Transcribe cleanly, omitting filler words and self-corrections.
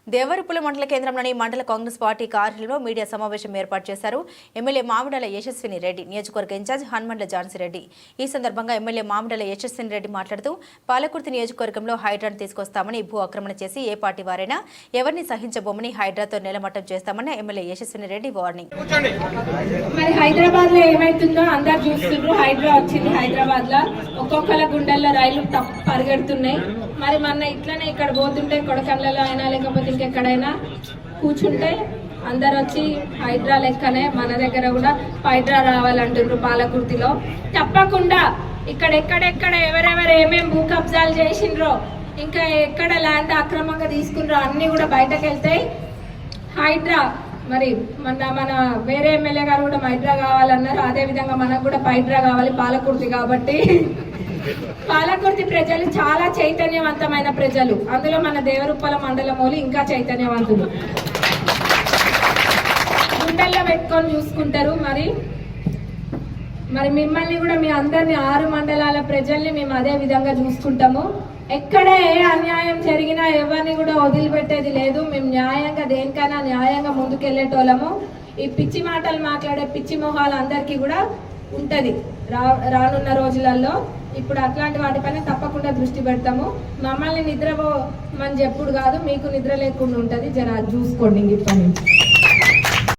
దేవరపుల మండల కేంద్రంలోని మండల కాంగ్రెస్ పార్టీ కార్యాలయంలో మీడియా సమావేశం ఏర్పాటు చేశారు. ఎమ్మెల్యే మామిడాల యశస్విని రెడ్డి, నియోజకవర్గ ఇన్ఛార్జ్ హనుమండ్ల ఝాన్సీ రెడ్డి. ఈ సందర్భంగా ఎమ్మెల్యే మామిడాల యశస్విని రెడ్డి మాట్లాడుతూ పాలకుర్తి నియోజకవర్గంలో హైడ్రాను తీసుకొస్తామని, భూ ఆక్రమణ చేసి ఏ పార్టీ వారైనా ఎవరిని సహించబోమని, హైడ్రాతో నిలమట్టం చేస్తామని ఎమ్మెల్యే యశస్విని రెడ్డి వార్నింగ్. మరి హైదరాబాద్ లో ఏమైతుందో అందరు చూస్తున్నారు. హైడ్రా వచ్చింది, హైదరాబాద్ లో ఒక్కొక్కల గుండెల్లో రైలు పరిగెడుతున్నాయి. మరి మన ఇట్లనే ఇక్కడ పోతుంటే కొడకండ్లలో అయినా లేకపోతే ఇంకెక్కడైనా కూర్చుంటే అందరు వచ్చి హైడ్రా లెక్కనే మన దగ్గర కూడా హైడ్రా రావాలంటున్నారు. పాలకుర్తిలో తప్పకుండా ఇక్కడ ఎక్కడెక్కడ ఎవరెవరు ఏమేమి భూ కబ్జాలు చేసిండ్రో, ఇంకా ఎక్కడ ల్యాండ్ అక్రమంగా తీసుకున్నారో అన్ని కూడా బయటకు వెళ్తాయి. హైడ్రా మరి మన వేరే ఎమ్మెల్యే గారు కూడా హైడ్రా కావాలన్నారు. అదే విధంగా మనకు కూడా హైడ్రా కావాలి పాలకుర్తి. కాబట్టి పాలకుర్తి ప్రజలు చాలా చైతన్యవంతమైన ప్రజలు. అందులో మన దేవరుప్పల మండలమూలు ఇంకా చైతన్యవంతులు. గుండెల్లో పెట్టుకొని చూసుకుంటారు. మరి మిమ్మల్ని కూడా మీ అందరిని 6 మండలాల ప్రజల్ని మేము అదే విధంగా చూసుకుంటాము. ఎక్కడ ఏ అన్యాయం జరిగినా ఎవరిని కూడా వదిలిపెట్టేది లేదు. మేము న్యాయంగా దేనికైనా న్యాయంగా ముందుకెళ్లేటోళ్ళము. ఈ పిచ్చి మాటలు మాట్లాడే పిచ్చి మొహాలు అందరికీ కూడా ఉంటది రానున్న రోజులలో. ఇప్పుడు అట్లాంటి వాటిపైన తప్పకుండా దృష్టి పెడతాము. మమ్మల్ని నిద్రపోమని చెప్పుడు కాదు, మీకు నిద్ర లేకుండా ఉంటది. జర చూసుకోండి ఇప్పటి నుంచి.